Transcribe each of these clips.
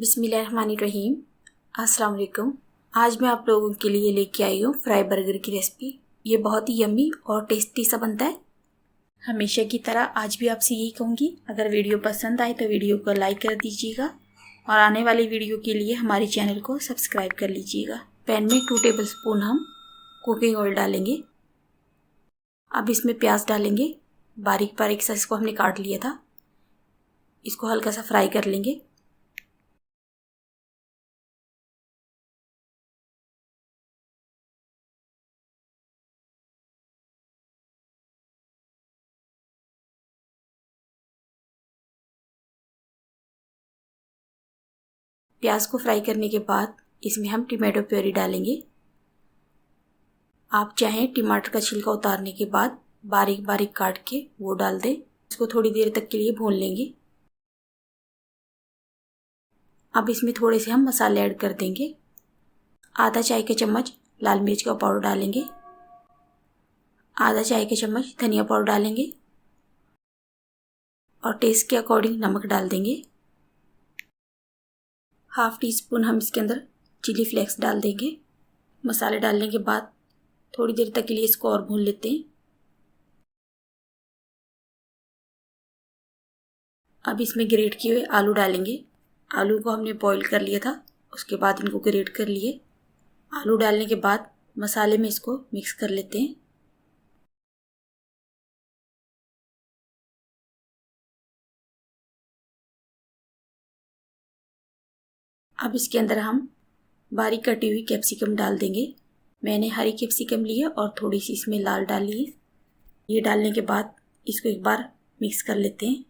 बिस्मिल्लाहिर्रहमानिर्रहीम। अस्सलाम वालेकुम। आज मैं आप लोगों के लिए लेके आई हूँ फ्राई बर्गर की रेसिपी। ये बहुत ही यम्मी और टेस्टी सा बनता है। हमेशा की तरह आज भी आपसे यही कहूँगी, अगर वीडियो पसंद आए तो वीडियो को लाइक कर दीजिएगा और आने वाली वीडियो के लिए हमारे चैनल को सब्सक्राइब कर लीजिएगा। पैन में 2 टेबलस्पून हम कुकिंग ऑयल डालेंगे। अब इसमें प्याज डालेंगे। बारीक बारीक सा इसको हमने काट लिया था। इसको हल्का सा फ्राई कर लेंगे। प्याज को फ्राई करने के बाद इसमें हम टमाटो प्योरी डालेंगे। आप चाहें टमाटर का छिलका उतारने के बाद बारीक बारीक काट के वो डाल दें। इसको थोड़ी देर तक के लिए भून लेंगे। अब इसमें थोड़े से हम मसाले ऐड कर देंगे। आधा चाय का चम्मच लाल मिर्च का पाउडर डालेंगे। आधा चाय का चम्मच धनिया पाउडर डालेंगे और टेस्ट के अकॉर्डिंग नमक डाल देंगे। हाफ टी स्पून हम इसके अंदर चिली फ्लेक्स डाल देंगे। मसाले डालने के बाद थोड़ी देर तक के लिए इसको और भून लेते हैं। अब इसमें ग्रेट किए हुए आलू डालेंगे। आलू को हमने बॉईल कर लिया था, उसके बाद इनको ग्रेट कर लिए। आलू डालने के बाद मसाले में इसको मिक्स कर लेते हैं। अब इसके अंदर हम बारीक कटी हुई कैप्सिकम डाल देंगे। मैंने हरी कैप्सिकम ली है और थोड़ी सी इसमें लाल डाली है। ये डालने के बाद इसको एक बार मिक्स कर लेते हैं।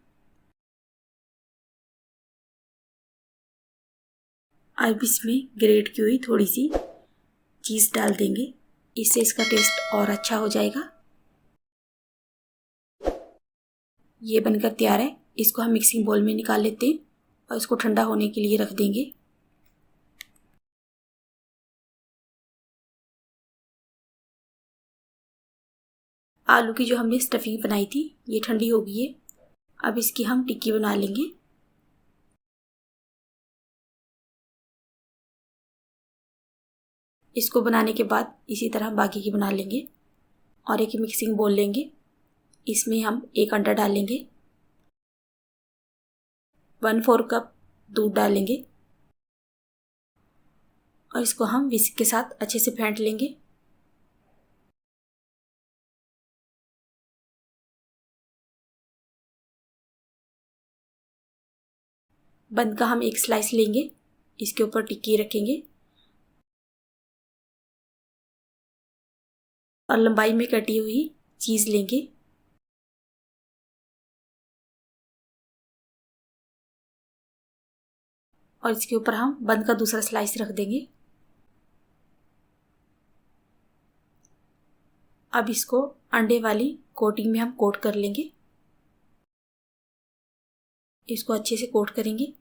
अब इसमें ग्रेट की हुई थोड़ी सी चीज़ डाल देंगे। इससे इसका टेस्ट और अच्छा हो जाएगा। ये बनकर तैयार है। इसको हम मिक्सिंग बोल में निकाल लेते हैं और इसको ठंडा होने के लिए रख देंगे। आलू की जो हमने स्टफिंग बनाई थी ये ठंडी हो गई है। अब इसकी हम टिक्की बना लेंगे। इसको बनाने के बाद इसी तरह बाकी की बना लेंगे और एक मिक्सिंग बोल लेंगे। इसमें हम 1 अंडा डालेंगे। 1/4 कप दूध डालेंगे और इसको हम विस्क के साथ अच्छे से फेंट लेंगे। बंद का हम एक स्लाइस लेंगे, इसके ऊपर टिक्की रखेंगे और लंबाई में कटी हुई चीज़ लेंगे। और इसके ऊपर हम बंद का दूसरा स्लाइस रख देंगे। अब इसको अंडे वाली कोटिंग में हम कोट कर लेंगे। इसको अच्छे से कोट करेंगे।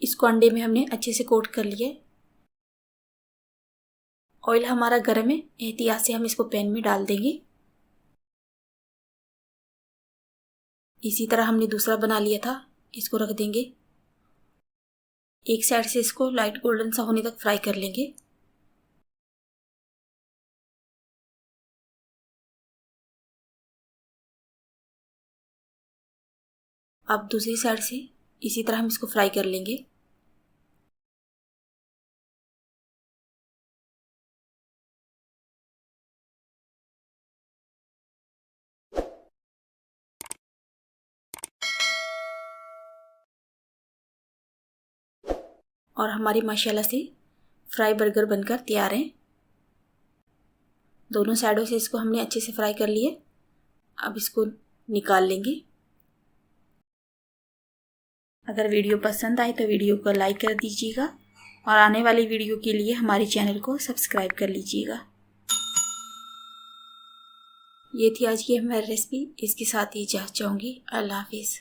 इसको अंडे में हमने अच्छे से कोट कर लिया है। ऑयल हमारा गर्म है, एहतियात से हम इसको पैन में डाल देंगे। इसी तरह हमने दूसरा बना लिया था, इसको रख देंगे। एक साइड से इसको लाइट गोल्डन सा होने तक फ्राई कर लेंगे। अब दूसरी साइड से इसी तरह हम इसको फ्राई कर लेंगे। और हमारी माशाल्लाह से फ्राई बर्गर बनकर तैयार हैं। दोनों साइडों से इसको हमने अच्छे से फ्राई कर लिए। अब इसको निकाल लेंगे। अगर वीडियो पसंद आए तो वीडियो को लाइक कर दीजिएगा और आने वाली वीडियो के लिए हमारे चैनल को सब्सक्राइब कर लीजिएगा। ये थी आज की हमारी रेसिपी। इसके साथ ही इजाज़त चाहूँगी। अल्लाह हाफिज़।